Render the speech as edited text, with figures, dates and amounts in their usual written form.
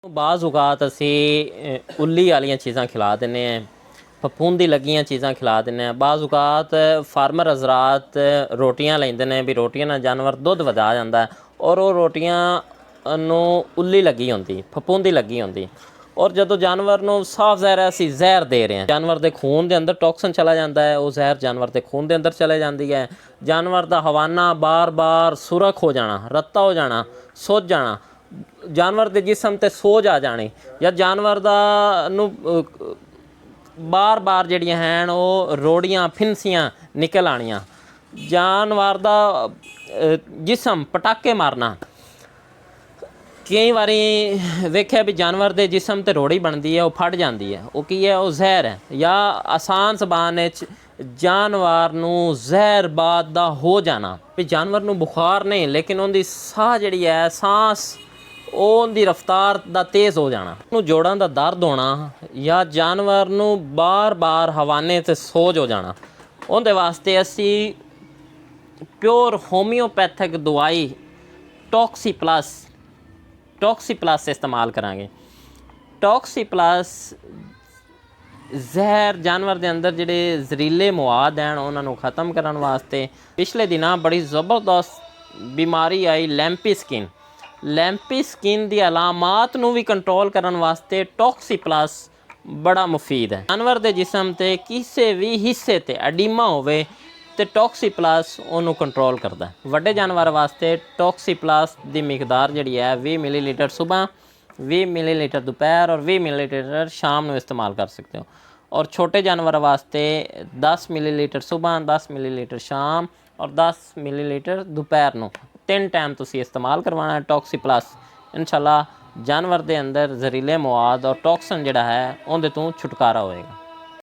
ਬਾਜ਼ ਔਕਾਤ ਅਸੀਂ ਉੱਲੀ ਵਾਲੀਆਂ ਚੀਜ਼ਾਂ ਖਿਲਾ ਦਿੰਦੇ ਹਾਂ, ਫਫੂੰਦੀ ਲੱਗੀਆਂ ਚੀਜ਼ਾਂ ਖਿਲਾ ਦਿੰਦੇ ਹਾਂ। ਬਾਜ਼ ਔਕਾਤ ਫਾਰਮਰ ਹਜ਼ਰਾਤ ਰੋਟੀਆਂ ਲੈਂਦੇ ਨੇ ਵੀ ਰੋਟੀਆਂ ਨਾਲ ਜਾਨਵਰ ਦੁੱਧ ਵਧਾ ਜਾਂਦਾ ਔਰ ਉਹ ਰੋਟੀਆਂ ਨੂੰ ਉੱਲੀ ਲੱਗੀ ਹੁੰਦੀ, ਫਫੂੰਦੀ ਲੱਗੀ ਹੁੰਦੀ। ਔਰ ਜਦੋਂ ਜਾਨਵਰ ਨੂੰ ਸਾਫ਼ ਜ਼ਹਿਰ ਅਸੀਂ ਜ਼ਹਿਰ ਦੇ ਰਹੇ ਹਾਂ, ਜਾਨਵਰ ਦੇ ਖੂਨ ਦੇ ਅੰਦਰ ਟੌਕਸਨ ਚਲਾ ਜਾਂਦਾ ਹੈ, ਉਹ ਜ਼ਹਿਰ ਜਾਨਵਰ ਦੇ ਖੂਨ ਦੇ ਅੰਦਰ ਚਲੇ ਜਾਂਦੀ ਹੈ। ਜਾਨਵਰ ਦਾ ਹਵਾਨਾ ਬਾਰ-ਬਾਰ ਸੁਰਖ ਹੋ ਜਾਣਾ, ਰੱਤਾ ਹੋ ਜਾਣਾ, ਸੁੱਜ ਜਾਣਾ, ਜਾਨਵਰ ਦੇ ਜਿਸਮ 'ਤੇ ਸੋਜ ਆ ਜਾਣੀ, ਜਾਂ ਜਾਨਵਰ ਦਾ ਨੂੰ ਬਾਰ-ਬਾਰ ਜਿਹੜੀਆਂ ਹਨ ਉਹ ਰੋੜੀਆਂ ਫਿੰਸੀਆਂ ਨਿਕਲ ਆਣੀਆਂ, ਜਾਨਵਰ ਦਾ ਜਿਸਮ ਪਟਾਕੇ ਮਾਰਨਾ। ਕਈ ਵਾਰੀ ਵੇਖਿਆ ਵੀ ਜਾਨਵਰ ਦੇ ਜਿਸਮ 'ਤੇ ਰੋੜੀ ਬਣਦੀ ਹੈ, ਉਹ ਫਟ ਜਾਂਦੀ ਹੈ, ਉਹ ਕੀ ਹੈ, ਉਹ ਜ਼ਹਿਰ ਹੈ। ਜਾਂ ਆਸਾਨ ਜ਼ਬਾਨ ਵਿੱਚ ਜਾਨਵਰ ਨੂੰ ਜ਼ਹਿਰਬਾਦ ਦਾ ਹੋ ਜਾਣਾ, ਵੀ ਜਾਨਵਰ ਨੂੰ ਬੁਖਾਰ ਨਹੀਂ ਲੇਕਿਨ ਉਹਦੀ ਸਾਹ ਜਿਹੜੀ ਹੈ, ਸਾਂਸ ਉਹਦੀ ਰਫ਼ਤਾਰ ਦਾ ਤੇਜ਼ ਹੋ ਜਾਣਾ, ਉਹਨੂੰ ਜੋੜਾਂ ਦਾ ਦਰਦ ਹੋਣਾ, ਜਾਂ ਜਾਨਵਰ ਨੂੰ ਬਾਰ-ਬਾਰ ਹਵਾਨੇ 'ਤੇ ਸੋਜ ਹੋ ਜਾਣਾ। ਉਹਦੇ ਵਾਸਤੇ ਅਸੀਂ ਪਿਓਰ ਹੋਮਿਓਪੈਥਿਕ ਦਵਾਈ ਟੌਕਸੀਪਲਸ ਇਸਤੇਮਾਲ ਕਰਾਂਗੇ। ਟੌਕਸੀਪਲਸ ਜ਼ਹਿਰ ਜਾਨਵਰ ਦੇ ਅੰਦਰ ਜਿਹੜੇ ਜ਼ਹਿਰੀਲੇ ਮਵਾਦ ਹਨ ਉਹਨਾਂ ਨੂੰ ख़त्म ਕਰਨ ਵਾਸਤੇ। ਪਿਛਲੇ ਦਿਨਾਂ ਬੜੀ ਜ਼ਬਰਦਸਤ ਬਿਮਾਰੀ ਆਈ ਲੈਂਪੀ ਸਕਿਨ ਦੀ ਅਲਾਮਾਤ ਨੂੰ ਵੀ ਕੰਟਰੋਲ ਕਰਨ ਵਾਸਤੇ ਟੌਕਸੀਪਲਸ ਬੜਾ ਮੁਫੀਦ ਹੈ। ਜਾਨਵਰ ਦੇ ਜਿਸਮ 'ਤੇ ਕਿਸੇ ਵੀ ਹਿੱਸੇ 'ਤੇ ਐਡੀਮਾ ਹੋਵੇ ਤੇ ਟੌਕਸੀਪਲਸ ਉਹਨੂੰ ਕੰਟਰੋਲ ਕਰਦਾ। ਵੱਡੇ ਜਾਨਵਰ ਵਾਸਤੇ ਟੌਕਸੀਪਲਸ ਦੀ ਮਿਕਦਾਰ ਜਿਹੜੀ ਹੈ 20 ਮਿਲੀਲੀਟਰ ਸੁਬਹ, 20 ਮਿਲੀਲੀਟਰ ਦੁਪਹਿਰ ਔਰ 20 ਮਿਲੀਲੀਟਰ ਸ਼ਾਮ ਨੂੰ ਇਸਤੇਮਾਲ ਕਰ ਸਕਦੇ ਹੋ। ਔਰ ਛੋਟੇ ਜਾਨਵਰ ਵਾਸਤੇ 10 ਮਿਲੀਲੀਟਰ ਸੁਬਹ, 10 ਮਿਲੀਲੀਟਰ ਸ਼ਾਮ ਔਰ 10 ਮਿਲੀਲੀਟਰ ਦੁਪਹਿਰ ਨੂੰ 3 ਟਾਈਮ ਤੁਸੀਂ ਇਸਤੇਮਾਲ ਕਰਵਾਉਣਾ ਹੈ ਟੌਕਸੀਪਲਸ। ਇਨਸ਼ਾਅੱਲਾ ਜਾਨਵਰ ਦੇ ਅੰਦਰ ਜ਼ਹਿਰੀਲੇ ਮਵਾਦ ਔਰ ਟੌਕਸਨ ਜਿਹੜਾ ਹੈ ਉਹਦੇ ਤੋਂ ਛੁਟਕਾਰਾ ਹੋਏਗਾ।